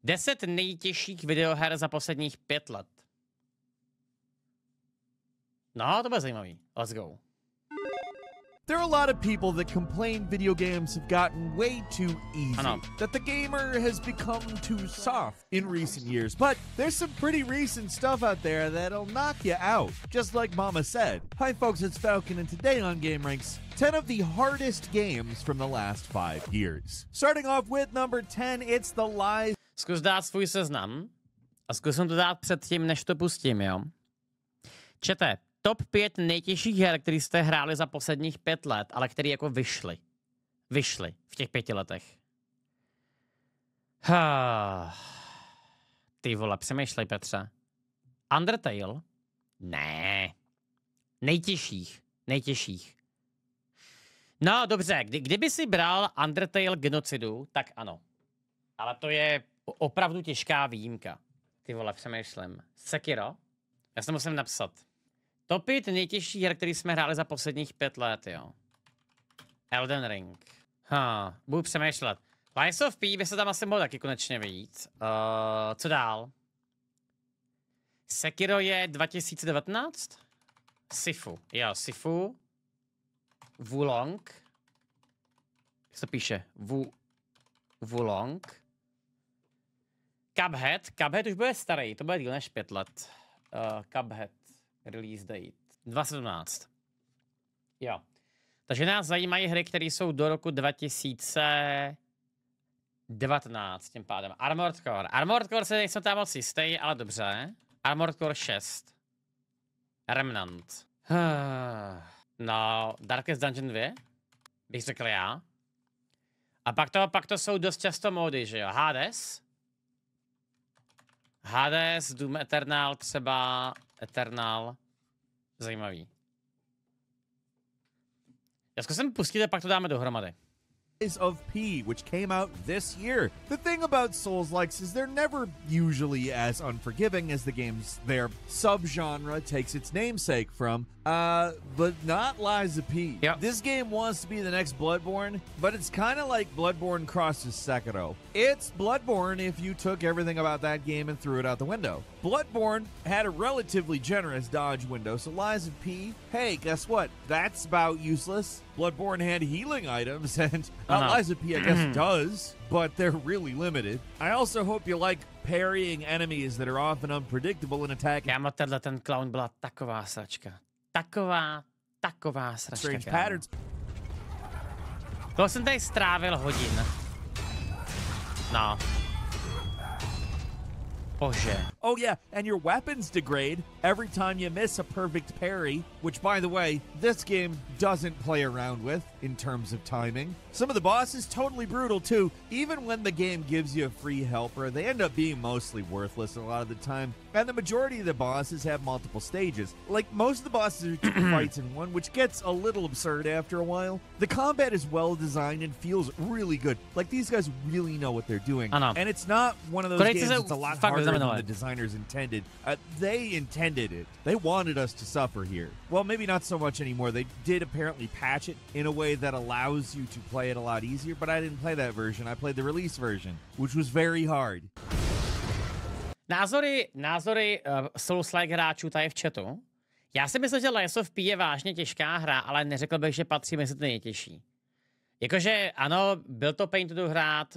10 nejtěžších videoher za posledních 5 let. No, to bude zajímavý. Let's go. There are a lot of people that complain video games have gotten way too easy, that the gamer has become too soft in recent years. But there's some pretty recent stuff out there that'll knock you out, just like Mama said. Hi folks, it's Falcon, and today on Game Ranks, 10 of the hardest games from the last 5 years. Starting off with number 10, it's The Lies. Zkus dát svůj seznam a zkusím to dát předtím, než to pustím, jo? Čete, top 5 nejtěžších her, které jste hráli za posledních 5 let, ale které jako vyšly. Vyšly v těch 5 letech. Ty vole, přemýšlej, Petře. Undertale? Ne. Nejtěžších. Nejtěžších. No, dobře, kdyby si bral Undertale genocidu, tak ano. Ale to je opravdu těžká výjimka. Ty vole, přemýšlím. Sekiro? Já se musím napsat. Top 5 nejtěžších her, který jsme hráli za posledních 5 let, jo. Elden Ring. Budu přemýšlet. Lies of P by se tam asi mohl taky konečně vyjít. Co dál? Sekiro je 2019? Sifu. Jo, Sifu. Wulong. Jak se to píše? Wulong. Cuphead. Cuphead už bude starý, to bude díl než 5 let. Cuphead. Release date. 2017. Jo. Takže nás zajímají hry, které jsou do roku 2019 tím pádem. Armored Core. Armored Core se nejsem tam moc jistý, ale dobře. Armored Core 6. Remnant. No, Darkest Dungeon 2? Bych řekl já. A pak to jsou dost často módy, že jo? Hades. Hades, Doom Eternal třeba. Eternal. Zajímavý. Já zkusím pustit a pak to dáme dohromady. Of P, which came out this year. The thing about Souls-likes is they're never usually as unforgiving as the games their subgenre takes its namesake from, but not Lies of P. Yep. This game wants to be the next Bloodborne, but it's kind of like Bloodborne crosses Sekiro. It's Bloodborne if you took everything about that game and threw it out the window. Bloodborne had a relatively generous dodge window, so Lies of P, hey, guess what? That's about useless. Bloodborne had healing items, and Lies of P, I guess, does, but they're really limited. I also hope you like parrying enemies that are often unpredictable and attacking. Kámo, ten clown byla taková sračka. Taková sračka, Strange patterns. To jsem tady strávil hodin. No. Bože. Oh yeah, and your weapons degrade every time you miss a perfect parry, which, by the way, this game doesn't play around with in terms of timing. Some of the bosses totally brutal too. Even when the game gives you a free helper, they end up being mostly worthless a lot of the time. And the majority of the bosses have multiple stages. Like, most of the bosses are 2 fights in one, which gets a little absurd after a while. The combat is well designed and feels really good. Like, these guys really know what they're doing. And it's not one of those games that's a lot harder than the designers intended. They intended it. They wanted us to suffer here. Well, maybe not so much anymore. They did apparently patch it in a way that allows you to play it a lot easier, but I didn't play that version. I played the release version, which was very hard. Názory Souls-like hráčů tady v chatu. Já si myslím, že Lies of P je vážně těžká hra, ale neřekl bych, že patří mezi ty nejtěžší. Jakože ano, byl to pain to dohrát,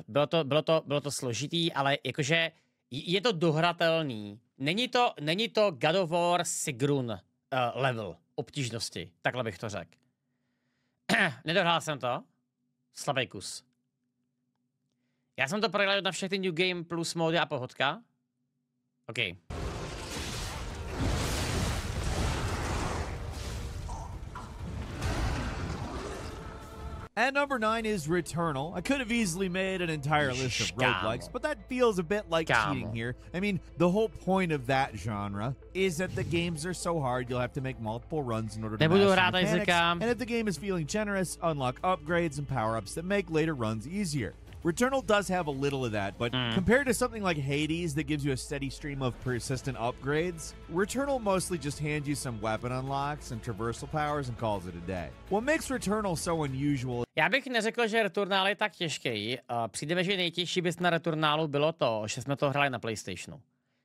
bylo to složitý, ale jakože je to dohratelný. Není to God of War Sigrun level obtížnosti, takhle bych to řekl. Nedohrál jsem to. Slabý kus. Já jsem to projel na všechny New Game Plus mody a pohodka. OK. And number 9 is Returnal. I could have easily made an entire list of roguelikes, but that feels a bit like cheating here. I mean, the whole point of that genre is that the games are so hard you'll have to make multiple runs in order to master mechanics. And if the game is feeling generous, unlock upgrades and power-ups that make later runs easier. Returnal does have a little of that, but compared to something like Hades that gives you a steady stream of persistent upgrades, Returnal mostly just hands you some weapon unlocks and traversal powers and calls it a day. What makes Returnal so unusual... Já bych neřekl, že Returnal je tak těžký. Přijde mi, že nejtěžší bys na Returnalu bylo to, že jsme to hráli na PlayStationu.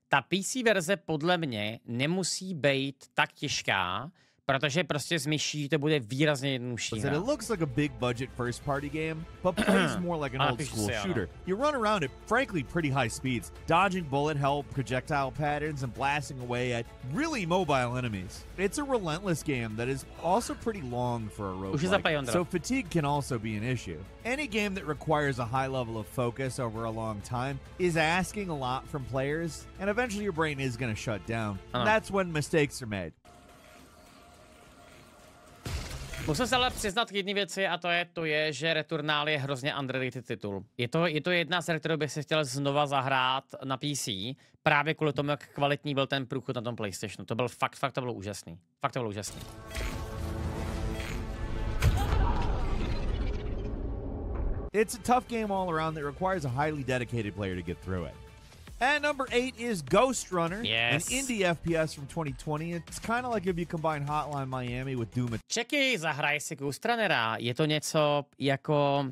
Ta PC verze podle mě nemusí být tak těžká, protože prostě z myší to bude výrazně jednodušší. It looks like a big budget first party game, but plays more like an old school shooter. You run around at frankly pretty high speeds, dodging bullet hell, projectile patterns, and blasting away at really mobile enemies. It's a relentless game that is also pretty long for a roguelike, so fatigue can also be an issue. Any game that requires a high level of focus over a long time is asking a lot from players, and eventually your brain is going to shut down. That's when mistakes are made. Musím se ale přiznat k jedné věci a to je, že Returnal je hrozně underrated titul. Je to jedna z her, kterou bych si chtěl znova zahrát na PC, právě kvůli tomu, jak kvalitní byl ten průchod na tom PlayStationu. To byl fakt to bylo úžasný. Fakt to bylo úžasný. It's a tough game all around that requires a highly dedicated player to get through it. And number 8 is Ghost Runner, an indie FPS from 2020. It's kind of like if you combine Hotline Miami with Doom. Čeky, zahraj si Ghost Runnera. Je to něco jako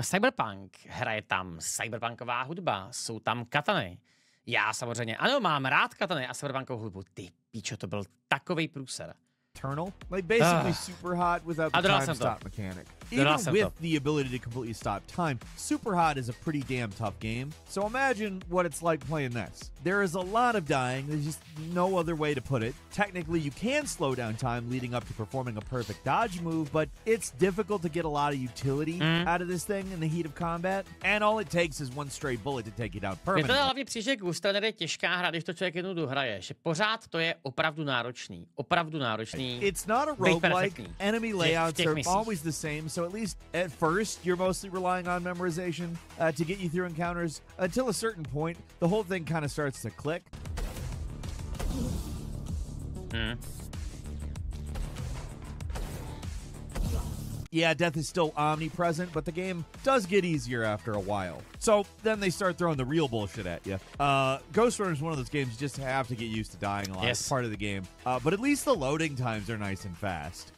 Cyberpunk. Hraje tam cyberpunková hudba, jsou tam katany. Já samozřejmě, ano, mám rád katany a cyberpunkovou hudbu. Ty píčo, to byl takovej průser. Eternal, like basically super hot without the time stop mechanic. Even with the ability to completely stop time, super hot is a pretty damn tough game. So imagine what it's like playing this. There is a lot of dying. There's just no other way to put it. Technically, you can slow down time leading up to performing a perfect dodge move, but it's difficult to get a lot of utility out of this thing in the heat of combat. And all it takes is one stray bullet to take you down permanently. Mě to hlavně přijde, že Ghost Runner je těžká hra, když to člověk jednou dohraje. Že pořád to je opravdu náročný. Opravdu náročný. It's not a roguelike. Enemy layouts are always the same, so at least at first, you're mostly relying on memorization to get you through encounters. Until a certain point, the whole thing kind of starts to click. Yeah, death is still omnipresent, but the game does get easier after a while. So then they start throwing the real bullshit at you. Ghost Runner is one of those games you just have to get used to dying a lot. It's part of the game. But at least the loading times are nice and fast.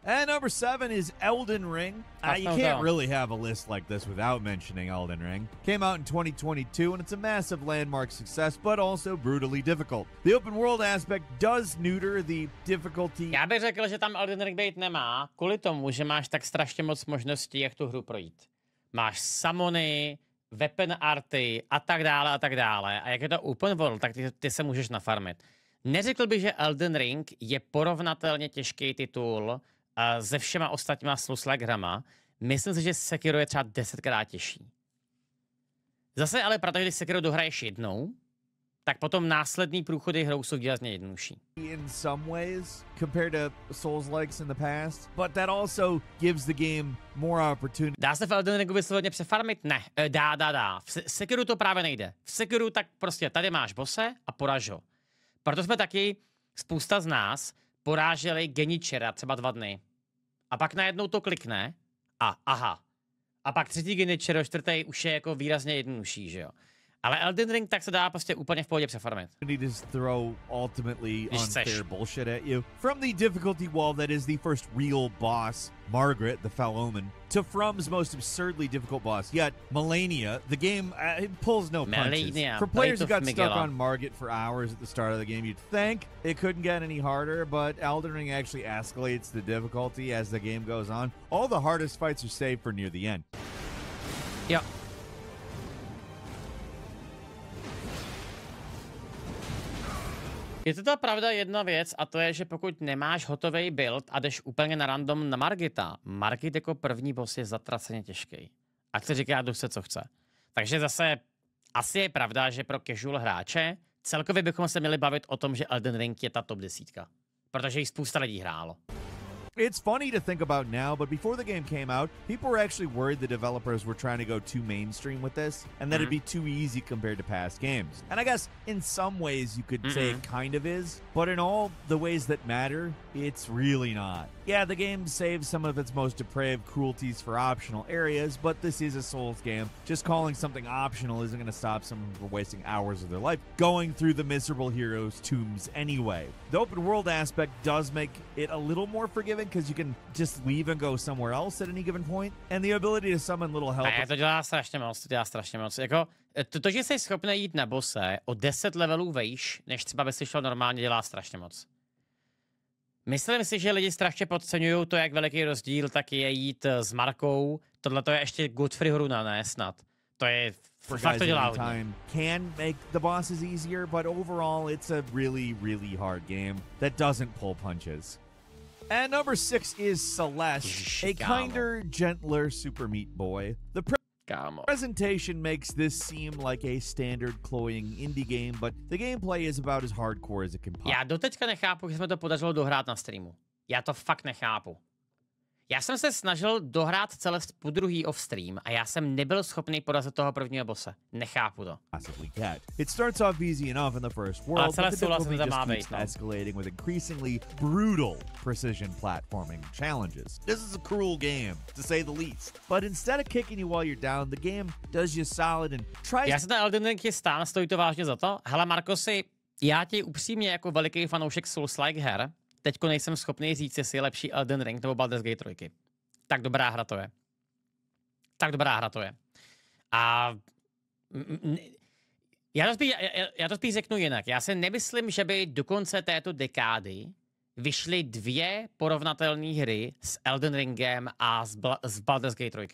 And number 7 is Elden Ring. You can't really have a list like this without mentioning Elden Ring. Came out in 2022, and it's a massive landmark success, but also brutally difficult. The open world aspect does neuter the difficulty. Já bych řekl, že tam Elden Ring být nemá, kvůli tomu, že máš tak strašně moc možností, jak tu hru projít. Máš summony, weapon arty a tak dále a tak dále. A jak je to open world, tak ty se můžeš nafarmit. Neřekl bych, že Elden Ring je porovnatelně těžký titul se všema ostatníma souls-like hrama. Myslím si, že Sekiro je třeba 10krát těžší. Zase ale protože když Sekiro dohraješ jednou, tak potom následný průchody hrou jsou výrazně jednodušší. In some ways, compared to Souls-likes in the past, but that also gives the game more opportunity. Dá se v Elden Ringu vysloveně přefarmit? Ne, dá. V Sekiru to právě nejde. V Sekiru tak prostě tady máš bose a poraž ho. Proto jsme taky, spousta z nás, poráželi geničera třeba 2 dny. A pak najednou to klikne a aha. A pak třetí geničer, čtvrtý už je jako výrazně jednodušší, že jo. Ale Elden Ring tak se dá prostě úplně v pohodě přefarmit. Just throw ultimately unfair bullshit at you. From the difficulty wall that is the first real boss, Margaret, the Foul Omen, to From's most absurdly difficult boss yet, Melania, the game it pulls no punches. For players who got stuck on Margaret for hours at the start of the game, you'd think it couldn't get any harder, but Elden Ring actually escalates the difficulty as the game goes on. All the hardest fights are saved for near the end. Yeah. Je to ta pravda jedna věc a to je, že pokud nemáš hotový build a jdeš úplně na random na Margita, Margit jako první boss je zatraceně těžký. A chce říká, jdu se co chce. Takže zase asi je pravda, že pro casual hráče celkově bychom se měli bavit o tom, že Elden Ring je ta top 10. Protože ji spousta lidí hrálo. It's funny to think about now, but before the game came out, people were actually worried the developers were trying to go too mainstream with this, and that it'd be too easy compared to past games. And I guess in some ways you could say it kind of is, but in all the ways that matter, it's really not. Yeah, the game saves some of its most depraved cruelties for optional areas, but this is a Souls game. Just calling something optional isn't going to stop someone from wasting hours of their life going through the miserable heroes' tombs anyway. The open world aspect does make it a little more forgiving because you can just leave and go somewhere else at any given point, and the ability to summon little help. Ne, to dělá strašně moc, Jako, to, že jsi schopný jít na bose o 10 levelů vejš, než třeba by si šel normálně, dělá strašně moc. Myslím si, že lidi strašně podceňují to, jak veliký rozdíl tak je jít s Markou. Tohle to je ještě Godfrey Runa, ne snad. To je fakt to dělá hodně. Can make the bosses easier, but overall it's a really, really hard game that doesn't pull punches. And number 6 is Celeste, a kinder, gentler Super Meat Boy. The presentation makes this seem like a standard cloying indie game, but the gameplay is about as hardcore as it can possibly. Já doteďka nechápu, že jsme to podařilo dohrát na streamu. Já to fakt nechápu. Já jsem se snažil dohrát Celeste podruhý off stream a já jsem nebyl schopný porazit toho prvního bosse. Nechápu to. It starts off easy enough in the first world, but the difficulty just keeps escalating with increasingly brutal precision platforming challenges. This is a cruel game, to say the least. But instead of kicking you while you're down, the game does you solid and tries... Já se ten Elden Ring chystám, stojí to vážně za to. Hele, Markosi, já ti upřímně jako veliký fanoušek Souls-like her teďko nejsem schopný říct, jestli je lepší Elden Ring nebo Baldur's Gate 3. Tak dobrá hra to je. Tak dobrá hra to je. A já to spíš řeknu jinak. Já si nemyslím, že by do konce této dekády vyšly 2 porovnatelné hry s Elden Ringem a s Baldur's Gate 3.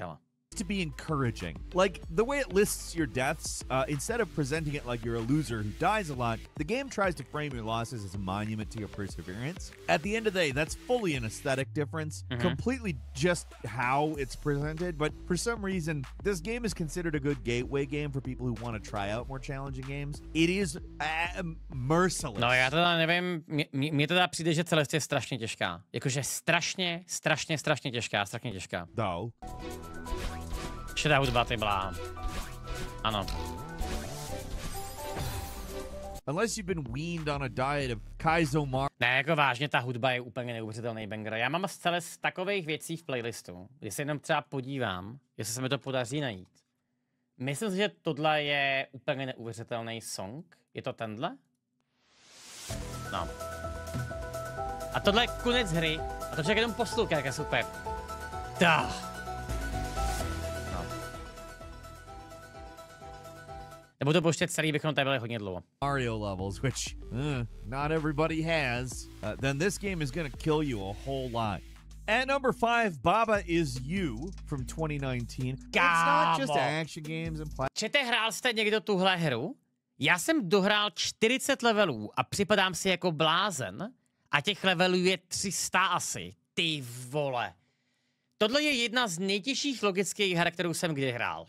To be encouraging. Like, the way it lists your deaths, instead of presenting it like you're a loser who dies a lot, the game tries to frame your losses as a monument to your perseverance. At the end of the day, that's fully an aesthetic difference, completely just how it's presented, but for some reason, this game is considered a good gateway game for people who want to try out more challenging games. It is merciless. No, já teda nevím, mně teda přijde, že Celeste je strašně těžká. Jakože strašně těžká. Though. Šedá hudba, ty blá. Ano. Unless you've been weaned on a diet of Kaizo Mar... Ne, jako vážně, ta hudba je úplně neuvěřitelný banger. Já mám z takových věcí v playlistu, kdy se jenom třeba podívám, jestli se mi to podaří najít. Myslím si, že tohle je úplně neuvěřitelný song. Je to tenhle? No. A tohle je konec hry. A to člověk jenom poslouchá, jak je super. Nebo to pouštět celý, bychom tady byli hodně dlouho. Mario levels, which not everybody has. Then this game is gonna kill you a whole lot. At number 5, Baba Is You from 2019. It's not just action games and Čete, hrál jste někdo tuhle hru? Já jsem dohrál 40 levelů a připadám si jako blázen a těch levelů je 300 asi. Ty vole. Tohle je jedna z nejtěžších logických her, kterou jsem kdy hrál.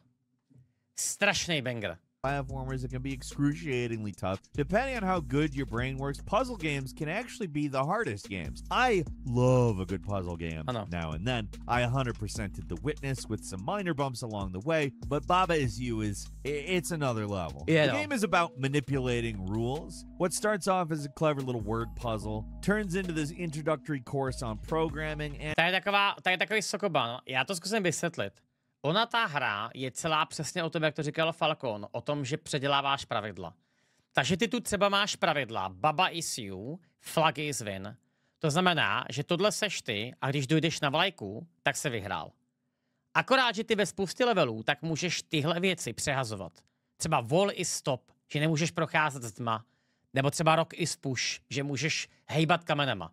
Strašný banger. Platformers, it can be excruciatingly tough. Depending on how good your brain works, puzzle games can actually be the hardest games. I love a good puzzle game now and then. I 100%ed The Witness with some minor bumps along the way, but Baba Is You it's another level. Yeah, the game is about manipulating rules. What starts off as a clever little word puzzle turns into this introductory course on programming and... To je takový sokoban. Já to zkusím vysvětlit. Ona, ta hra, je celá přesně o tom, jak to říkal Falcon, o tom, že předěláváš pravidla. Takže ty tu třeba máš pravidla Baba Is You, Flag is Win. To znamená, že tohle seš ty a když dojdeš na vlajku, tak se vyhrál. Akorát, že ty ve spoustě levelů, tak můžeš tyhle věci přehazovat. Třeba Wall is Stop, že nemůžeš procházet s tma. Nebo třeba Rock is Push, že můžeš hejbat kamenema.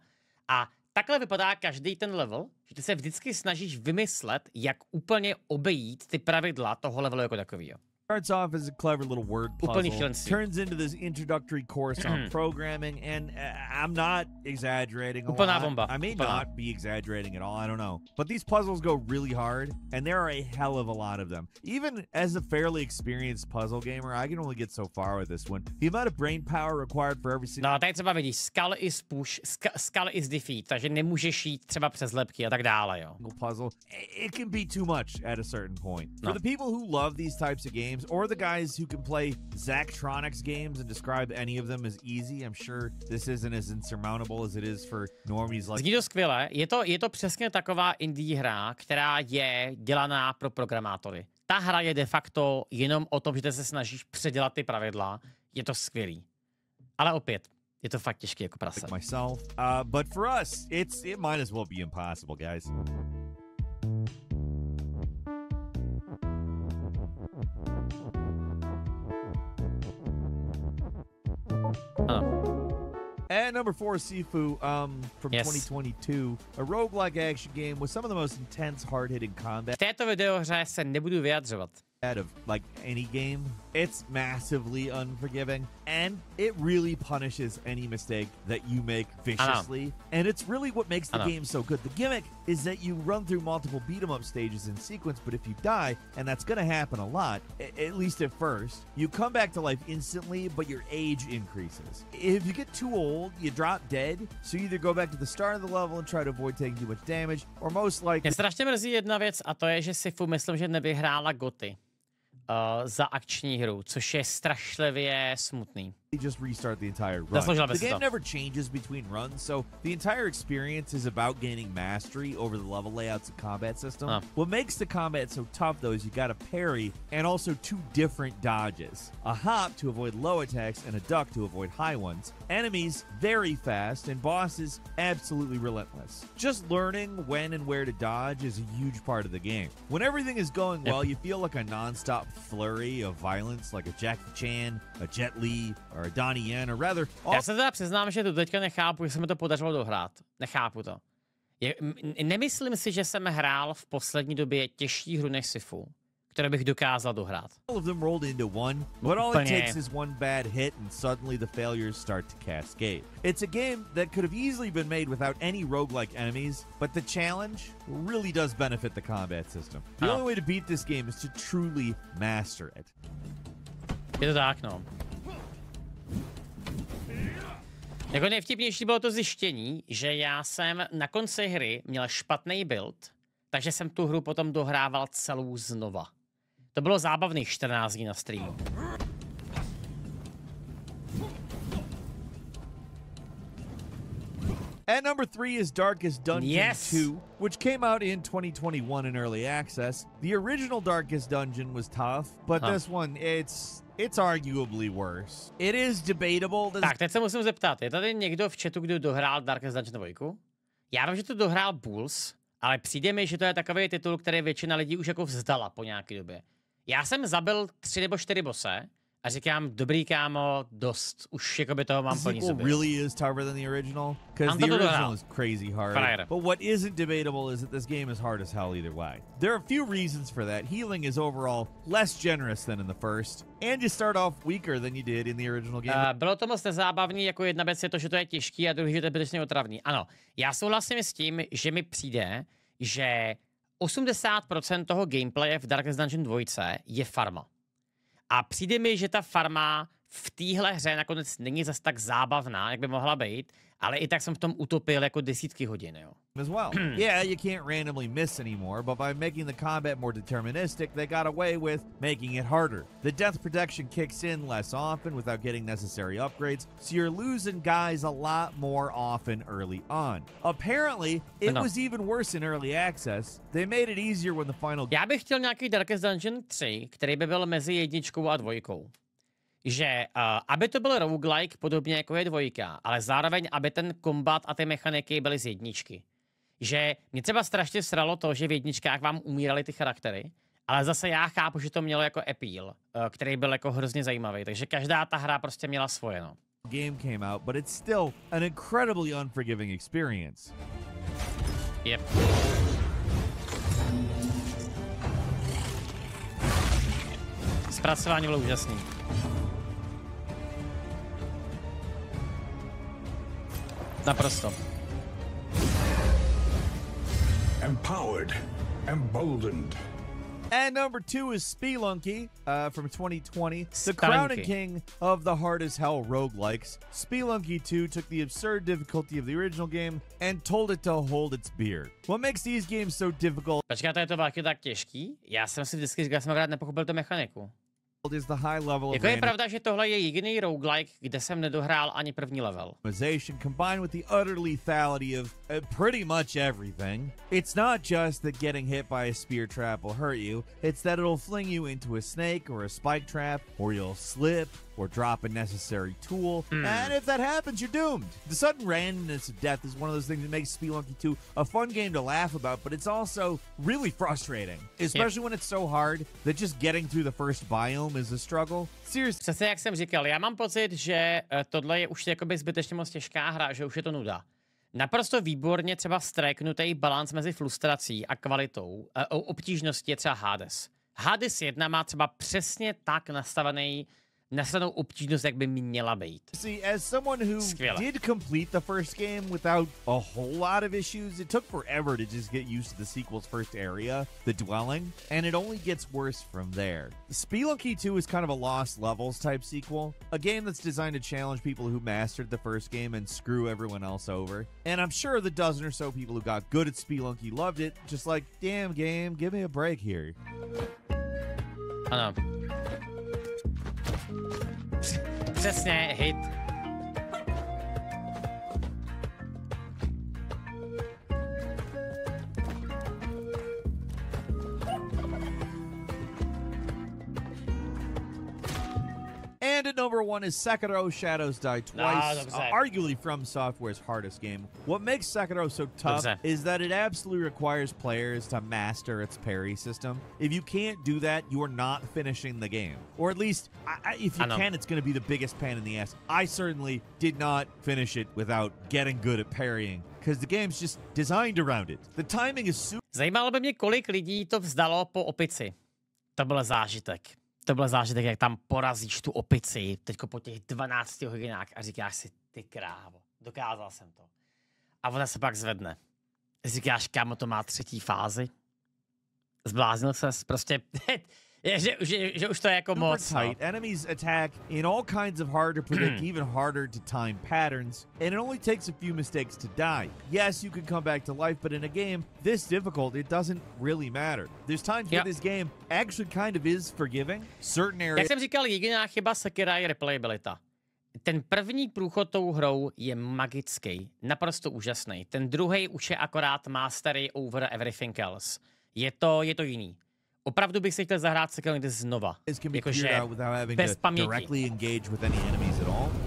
A takhle vypadá každý ten level, že ty se vždycky snažíš vymyslet, jak úplně obejít ty pravidla toho levelu jako takovýho. Starts off as a clever little word puzzle, turns into this introductory course on programming, and I'm not exaggerating a lot. I may not be exaggerating at all, I don't know. But these puzzles go really hard, and there are a hell of a lot of them. Even as a fairly experienced puzzle gamer, I can only get so far with this one. The amount of brain power required for every single... No, tady třeba vidíš, skull is push, skull is defeat, takže nemůžeš jít třeba přes lepky a tak dále, jo. Puzzle, it can be too much at a certain point. For the people who love these types of games, or the guys who can play Zachtronics games and describe any of them as easy, I'm sure this isn't as insurmountable as it is for normies like... Zní to skvěle. Je to přesně taková indie hra, která je dělaná pro programátory. Ta hra je de facto jenom o tom, že ty se snažíš předělat ty pravidla. Je to skvělý. Ale opět, je to fakt těžký jako prase. Myself, but for us, it might as well be impossible, guys. And number 4, Sifu, from 2022, a roguelike action game with some of the most intense, hard-hitting combat. V této videohře se nebudu vyjadřovat. Of like any game, it's massively unforgiving, and it really punishes any mistake that you make viciously. And it's really what makes the game so good. The gimmick is that you run through multiple beat-em-up stages in sequence, but if you die, and that's gonna happen a lot, at least at first, you come back to life instantly, but your age increases. If you get too old, you drop dead, so you either go back to the start of the level and try to avoid taking too much damage, or most likely... Mě strašně mrzí jedna věc, a to je, že Sifu myslím, že nevyhrála GOTY. Za akční hru, což je strašlivě smutný. Just restart the entire run. The game never changes between runs, so the entire experience is about gaining mastery over the level layouts and combat system. What makes the combat so tough, though, is you got a parry and also 2 different dodges. A hop to avoid low attacks and a duck to avoid high ones. Enemies very fast and bosses absolutely relentless. Just learning when and where to dodge is a huge part of the game. When everything is going well, you feel like a non-stop flurry of violence, like a Jackie Chan, a Jet Li, or a Donnie Yen, or rather... Já se teda přiznám, že to teďka nechápu, že se mi to podařilo dohrát. Nechápu to. Nemyslím si, že jsem hrál v poslední době těžší hru než Sifu, které bych dokázal dohrát. All of them rolled into one, but all it takes is one bad hit and suddenly the failures start to cascade. It's a game that could have easily been made without any roguelike enemies, but the challenge really does benefit the combat system. The only way to beat this game is to truly master it. Je to tak, no. Jako nejvtipnější bylo to zjištění, že já jsem na konci hry měl špatný build, takže jsem tu hru potom dohrával celou znova. To bylo zábavných 14 dní na streamu. At number 3 is Darkest Dungeon 2, which came out in 2021 in early access. The original Darkest Dungeon was tough, but this one, it's arguably worse. It is debatable. Tak, teď se musím zeptat, je tady někdo v chatu, kdo dohrál Darkest Dungeon 2? Já vím, že to dohrál Bulls, ale přijde mi, že to je takový titul, který většina lidí už jako vzdala po nějaké době. Já jsem zabil 3 nebo 4 bose a říkám, dobrý kámo, dost. Už jakoby toho mám plný zuby. Really is tougher than the original, because the original is crazy hard. But what isn't debatable is that this game is hard as hell either way. There are a few reasons for that. Healing is overall less generous than in the first, and you start off weaker than you did in the original game. Bylo to moc nezábavný, jako jedna věc je to, že to je těžký a druhý, že to je zbytečně otravný. Ano, já souhlasím s tím, že mi přijde, že 80% toho gameplaye v Darkest Dungeon 2 je farma. A přijde mi, že ta farma v téhle hře nakonec není zas tak zábavná, jak by mohla být, ale i tak jsem v tom utopil jako desítky hodin, jo. As well. Yeah, you can't randomly miss anymore, but by making the combat more deterministic, they got away with making it harder. The death protection kicks in less often without getting necessary upgrades, so you're losing guys a lot more often early on. Apparently, it was even worse in early access. They made it easier when the final... Já bych chtěl nějaký Darkest Dungeon 3, který by byl mezi 1 a 2. Že aby to byl roguelike, podobně jako je 2, ale zároveň, aby ten kombat a ty mechaniky byly z 1. Že mě třeba strašně sralo to, že v 1 vám umíraly ty charaktery, ale zase já chápu, že to mělo jako appeal, který byl jako hrozně zajímavý, takže každá ta hra prostě měla svoje, no. Game came out, but it's still an incredibly unforgiving experience. Yep. Zpracování bylo úžasný. Naprosto. Empowered, emboldened. And number 2 is Spelunky from 2020, the Spelunky. crowning king of the hard as hell roguelikes. Spelunky 2 took the absurd difficulty of the original game and told it to hold its beer. What makes these games so difficult Počkáte, je to váky tak těžký? Já jsem si vždycky říkal, že jsem akorát nepochopil tu mechaniku. is the high level of Jako je pravda, že tohle je jediný roguelike, kde jsem nedohrál ani první level. randomization combined with the utter lethality of pretty much everything. It's not just that getting hit by a spear trap will hurt you, it's that it'll fling you into a snake or a spike trap, or you'll slip or drop a necessary tool, and if that happens, you're doomed. The sudden randomness of death is one of those things that makes Spelunky 2 a fun game to laugh about, but it's also really frustrating, especially when it's so hard that just getting through the first biome is a struggle. Seriously. Přesně jak jsem říkal, já mám pocit, že tohle je už jakoby zbytečně moc těžká hra, že už je to nuda. Naprosto výborně třeba stréknutý balans mezi frustrací a kvalitou, obtížností je třeba Hades. Hades 1 má třeba přesně tak nastavenou obtížnost, jak by měla být. See, as someone who did complete the first game without a whole lot of issues, it took forever to just get used to the sequel's first area, the dwelling, and it only gets worse from there. Spelunky 2 is kind of a Lost Levels type sequel, a game that's designed to challenge people who mastered the first game and screw everyone else over. And I'm sure the dozen or so people who got good at Spelunky loved it, just like, damn game, give me a break here. Ano. Přesně, hit. And at number 1 is Sekiro Shadows Die Twice, arguably From Software's hardest game. What makes Sekiro so tough is that it absolutely requires players to master its parry system. If you can't do that, you are not finishing the game. Or at least, if you can, it's going to be the biggest pain in the ass. I certainly did not finish it without getting good at parrying, because the game's just designed around it. The timing is super... Zajímalo by mě, kolik lidí to vzdalo po opici. To byl zážitek. To byl zážitek, jak tam porazíš tu opici, teďko po těch 12 hodinách a říkáš si, ty krávo, dokázal jsem to. A ona se pak zvedne. Říkáš, kámo, to má 3. fázi. Zbláznil ses, prostě, že už to je jako moc. Enemies attack in all kinds of hard to predict, even harder to time patterns, and it only takes a few mistakes to die. Yes, you can come back to life, but in a game this difficult, it doesn't really matter. There's times where this game actually kind of is forgiving. Certain areas... Jak jsem říkal, jediná chyba Sekira je replayabilita. Ten první průchod tou hrou je magický, naprosto úžasný. Ten druhý už je akorát mastery over everything else. Je to jiný. Opravdu bych si chtěl zahrát Sekiro někde znova. Jakože bez paměti.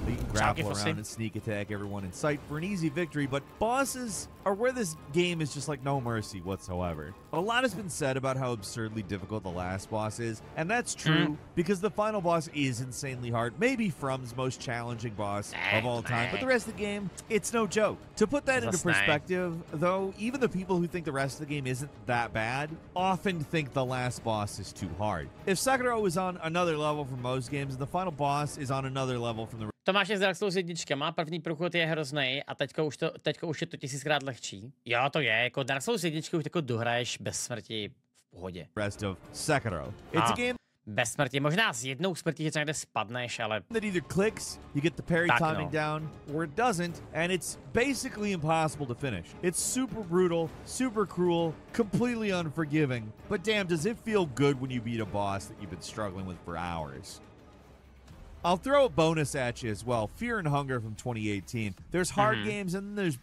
You can grapple around and sneak attack everyone in sight for an easy victory, but bosses are where this game is just like no mercy whatsoever. A lot has been said about how absurdly difficult the last boss is, and that's true because the final boss is insanely hard, maybe From's most challenging boss of all time, but the rest of the game, it's no joke. To put that into perspective, though, even the people who think the rest of the game isn't that bad often think the last boss is too hard. If Sekiro is on another level from most games, the final boss is on another level from the... Tomáš je s Dark Souls 1, první průchod je hrozný a teďko už je to 1000krát lehčí. Jo, to je, jako Dark Souls 1 už jako dohraješ bez smrti v pohodě. Rest of Sekiro. It's a game bez smrti, možná s jednou smrtí, že někde spadneš, ale... That either clicks, you get the parry timing down, or it doesn't, and it's basically impossible to finish. It's super brutal, super cruel, completely unforgiving, but damn, does it feel good when you beat a boss that you've been struggling with for hours. I'll throw a bonus at you as well. Fear and Hunger from 2018. There's hard games, and then there's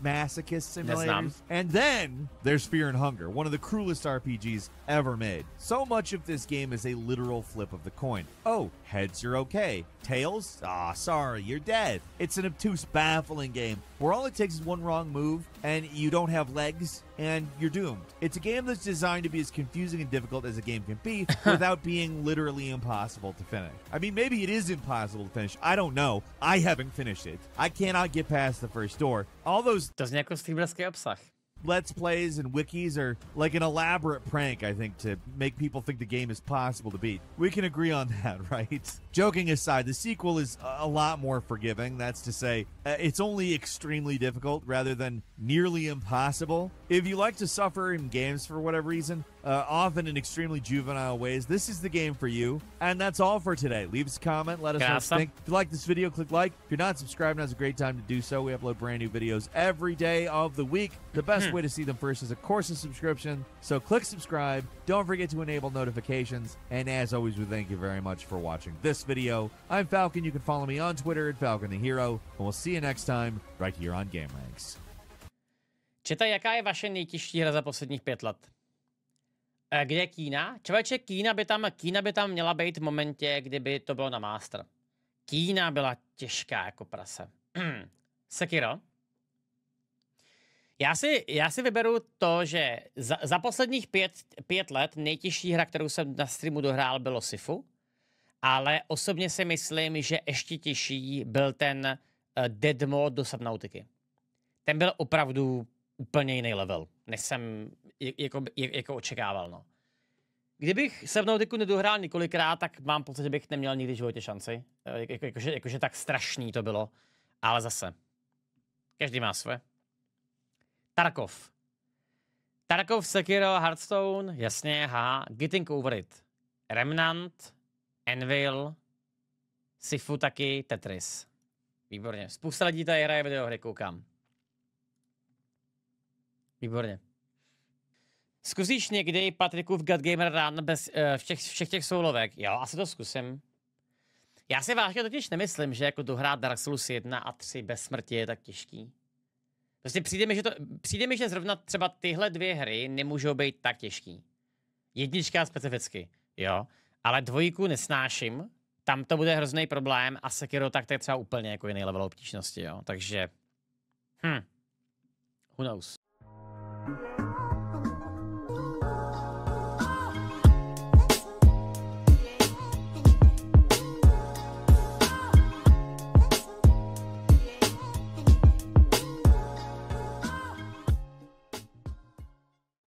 masochist simulators. And then there's Fear and Hunger, one of the cruelest RPGs ever made. So much of this game is a literal flip of the coin. Oh, heads, you're okay. Tails? Ah, sorry, you're dead. It's an obtuse, baffling game where all it takes is one wrong move, and you don't have legs, and you're doomed. It's a game that's designed to be as confusing and difficult as a game can be without being literally impossible to finish. I mean, maybe it is impossible to finish. I don't know. I haven't finished it. I cannot get past the first door. All those... To zní jako streamerský obsah. Let's Plays and wikis are like an elaborate prank, I think, to make people think the game is possible to beat. We can agree on that, right? Joking aside, the sequel is a lot more forgiving. That's to say, it's only extremely difficult rather than nearly impossible. If you like to suffer in games for whatever reason, often in extremely juvenile ways, this is the game for you. And that's all for today. Leave us a comment. Let us know what you think. If you like this video, click like. If you're not subscribed, now's a great time to do so. We upload brand new videos every day of the week. The best way to see them first is, of course, a subscription. So click subscribe. Don't forget to enable notifications. And as always, we thank you very much for watching this video. I'm Falcon. You can follow me on Twitter at Falcon the Hero. And we'll see you next time right here on Game Ranks. Čete, jaká je vaše nejtěžší hra za posledních 5 let? Kde je Kína? Člověče, Kína by tam měla být v momentě, kdyby to bylo na Master. Kína byla těžká jako prase. Sekiro. Já si vyberu to, že za posledních 5 let nejtěžší hra, kterou jsem na streamu dohrál, bylo Sifu. Ale osobně si myslím, že ještě těžší byl ten dead mode do Subnautiky. Ten byl opravdu úplně jiný level, než jsem jako očekával. No. Kdybych Subnautiku nedohrál několikrát, tak mám pocit, že bych neměl nikdy v životě šanci. Jakože tak strašný to bylo. Ale zase. Každý má své. Tarkov, Sekiro, Hearthstone, jasně, Getting Over It. Remnant, Anvil, Sifu taky, Tetris. Výborně. Spousta lidí tady hraje videohry, koukám. Výborně. Zkusíš někdy Patriku v Godgamer Run bez všech těch soulovek? Jo, asi to zkusím. Já si vážně totiž nemyslím, že jako dohrát Dark Souls 1 a 3 bez smrti je tak těžký. Prostě přijde mi, že zrovna třeba tyhle 2 hry nemůžou být tak těžký. Jednička specificky, jo. Ale 2 nesnáším, tam to bude hrozný problém a Sekiro tak to je třeba úplně jako jiný level obtížnosti, jo. Takže, who knows.